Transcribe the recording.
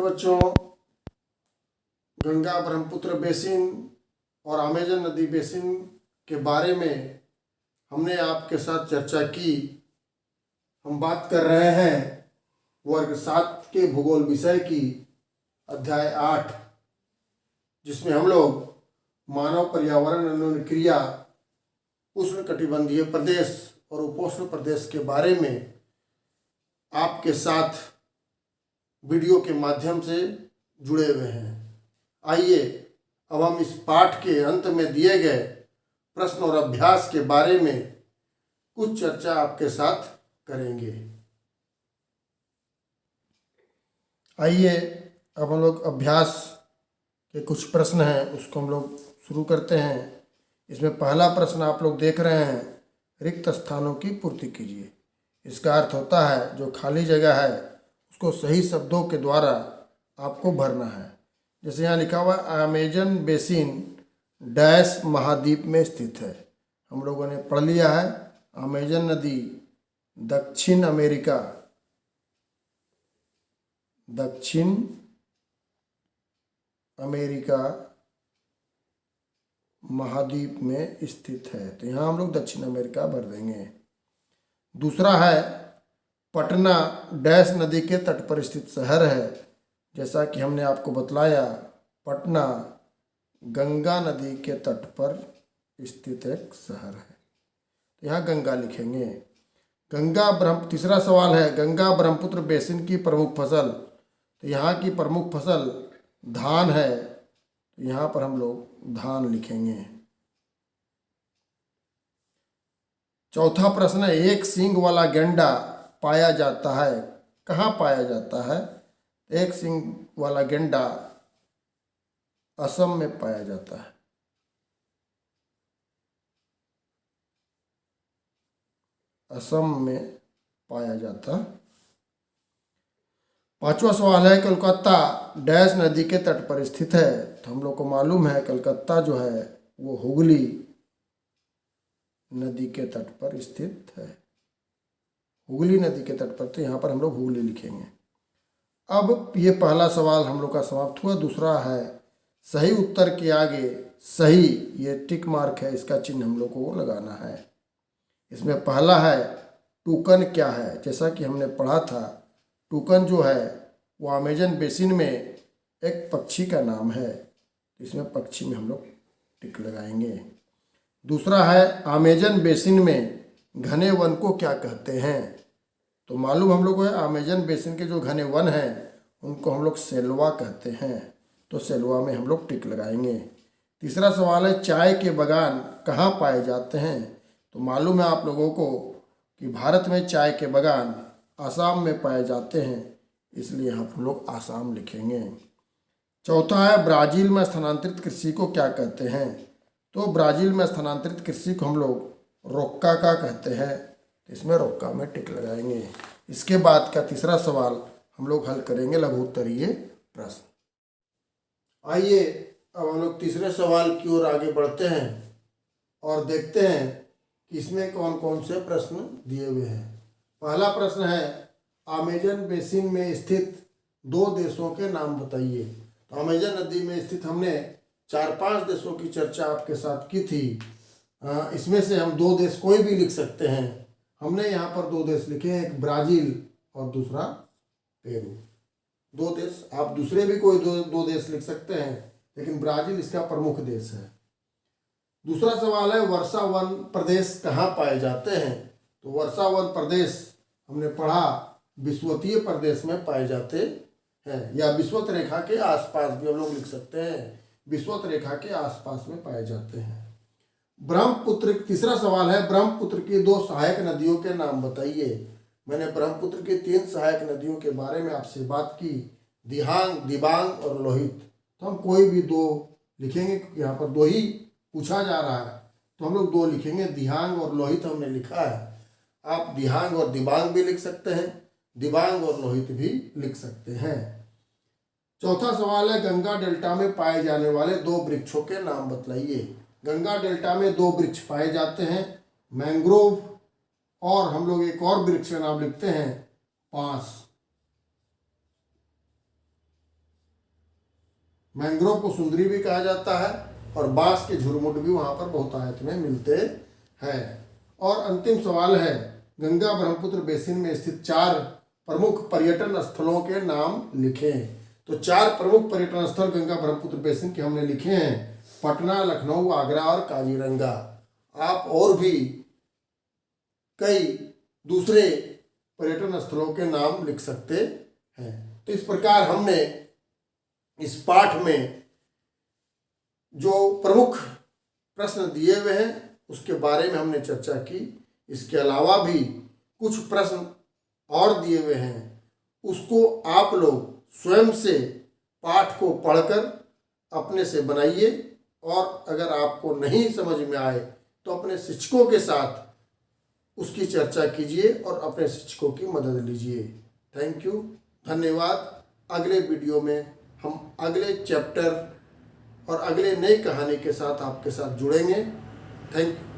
बच्चों, गंगा ब्रह्मपुत्र बेसिन और अमेजन नदी बेसिन के बारे में हमने आपके साथ चर्चा की। हम बात कर रहे हैं वर्ग 7 के भूगोल विषय की अध्याय 8, जिसमें हम लोग मानव पर्यावरण अन्योन्य क्रिया, उष्णकटिबंधीय प्रदेश और उपोष्ण प्रदेश के बारे में आपके साथ वीडियो के माध्यम से जुड़े हुए हैं। आइए अब हम इस पाठ के अंत में दिए गए प्रश्न और अभ्यास के बारे में कुछ चर्चा आपके साथ करेंगे। आइए अब हम लोग अभ्यास के कुछ प्रश्न हैं उसको हम लोग शुरू करते हैं। इसमें पहला प्रश्न आप लोग देख रहे हैं, रिक्त स्थानों की पूर्ति कीजिए। इसका अर्थ होता है जो खाली जगह है उसको सही शब्दों के द्वारा आपको भरना है। जैसे यहाँ लिखा हुआ अमेजन बेसिन डैश महाद्वीप में स्थित है। हम लोगों ने पढ़ लिया है अमेजन नदी दक्षिण अमेरिका महाद्वीप में स्थित है, तो यहाँ हम लोग दक्षिण अमेरिका भर देंगे। दूसरा है पटना डैश नदी के तट पर स्थित शहर है। जैसा कि हमने आपको बतलाया, पटना गंगा नदी के तट पर स्थित एक शहर है, तो यहाँ गंगा लिखेंगे। तीसरा सवाल है गंगा ब्रह्मपुत्र बेसिन की प्रमुख फसल, तो यहाँ की प्रमुख फसल धान है, तो यहाँ पर हम लोग धान लिखेंगे। चौथा प्रश्न है एक सींग वाला गैंडा पाया जाता है, कहाँ पाया जाता है? एक सींग वाला गैंडा असम में पाया जाता है। असम में पाया जाता। पांचवा सवाल है कलकत्ता डैश नदी के तट पर स्थित है, तो हम लोग को मालूम है कलकत्ता जो है वो हुगली नदी के तट पर स्थित है। हुगली नदी के तट पर, तो यहाँ पर हम लोग हुगली लिखेंगे। अब ये पहला सवाल हम लोग का समाप्त हुआ। दूसरा है सही उत्तर के आगे सही, ये टिक मार्क है, इसका चिन्ह हम लोग को लगाना है। इसमें पहला है टूकन क्या है? जैसा कि हमने पढ़ा था, टूकन जो है वो अमेजन बेसिन में एक पक्षी का नाम है, इसमें पक्षी में हम लोग टिक लगाएंगे। दूसरा है अमेजन बेसिन में घने वन को क्या कहते हैं? तो मालूम हम लोग को है अमेजन बेसिन के जो घने वन हैं उनको हम लोग सेल्वा कहते हैं, तो सेल्वा में हम लोग टिक लगाएंगे। तीसरा सवाल है चाय के बागान कहाँ पाए जाते हैं? तो मालूम है आप लोगों को कि भारत में चाय के बागान आसाम में पाए जाते हैं, इसलिए हम लोग आसाम लिखेंगे। चौथा है ब्राज़ील में स्थानांतरित कृषि को क्या कहते हैं? तो ब्राज़ील में स्थानांतरित कृषि को हम लोग रोक्का का कहते हैं, इसमें रोक्का में टिक लगाएंगे। इसके बाद का तीसरा सवाल हम लोग हल करेंगे लघु उत्तरीय प्रश्न। आइए अब हम लोग तीसरे सवाल की ओर आगे बढ़ते हैं और देखते हैं कि इसमें कौन कौन से प्रश्न दिए हुए हैं। पहला प्रश्न है अमेजन बेसिन में स्थित 2 देशों के नाम बताइए। तो अमेजन नदी में स्थित हमने 4-5 देशों की चर्चा आपके साथ की थी। इसमें से हम 2 देश कोई भी लिख सकते हैं। हमने यहाँ पर 2 देश लिखे हैं, एक ब्राज़ील और दूसरा पेरू। 2 देश, आप दूसरे भी कोई दो देश लिख सकते हैं, लेकिन ब्राज़ील इसका प्रमुख देश है। दूसरा सवाल है वर्षा वन प्रदेश कहाँ पाए जाते हैं? तो वर्षा वन प्रदेश हमने पढ़ा विषुवतीय प्रदेश में पाए जाते हैं, या विषुवत रेखा के आसपास भी हम लोग लिख सकते हैं, विषुवत रेखा के आसपास में पाए जाते हैं। ब्रह्मपुत्र, तीसरा सवाल है ब्रह्मपुत्र की 2 सहायक नदियों के नाम बताइए। मैंने ब्रह्मपुत्र की 3 सहायक नदियों के बारे में आपसे बात की, दिबांग और लोहित। तो हम कोई भी 2 लिखेंगे क्योंकि यहाँ पर 2 ही पूछा जा रहा है, तो हम लोग 2 लिखेंगे। दिहांग और लोहित हमने लिखा है, आप दिहांग और दिबांग भी लिख सकते हैं, दिबांग और लोहित भी लिख सकते हैं। चौथा सवाल है गंगा डेल्टा में पाए जाने वाले 2 वृक्षों के नाम बतलाइए। गंगा डेल्टा में 2 वृक्ष पाए जाते हैं, मैंग्रोव, और हम लोग एक और वृक्ष का नाम लिखते हैं पांस। मैंग्रोव को सुंदरी भी कहा जाता है और बांस के झुरमुट भी वहाँ पर बहुतायत में मिलते हैं। और अंतिम सवाल है, गंगा ब्रह्मपुत्र बेसिन में स्थित 4 प्रमुख पर्यटन स्थलों के नाम लिखें। तो 4 प्रमुख पर्यटन स्थल गंगा ब्रह्मपुत्र बेसिन के हमने लिखे हैं, पटना, लखनऊ, आगरा और काजीरंगा। आप और भी कई दूसरे पर्यटन स्थलों के नाम लिख सकते हैं। तो इस प्रकार हमने इस पाठ में जो प्रमुख प्रश्न दिए हुए हैं उसके बारे में हमने चर्चा की। इसके अलावा भी कुछ प्रश्न और दिए हुए हैं, उसको आप लोग स्वयं से पाठ को पढ़कर अपने से बनाइए और अगर आपको नहीं समझ में आए तो अपने शिक्षकों के साथ उसकी चर्चा कीजिए और अपने शिक्षकों की मदद लीजिए। थैंक यू, धन्यवाद। अगले वीडियो में हम अगले चैप्टर और अगले नई कहानी के साथ आपके साथ जुड़ेंगे। Thank you.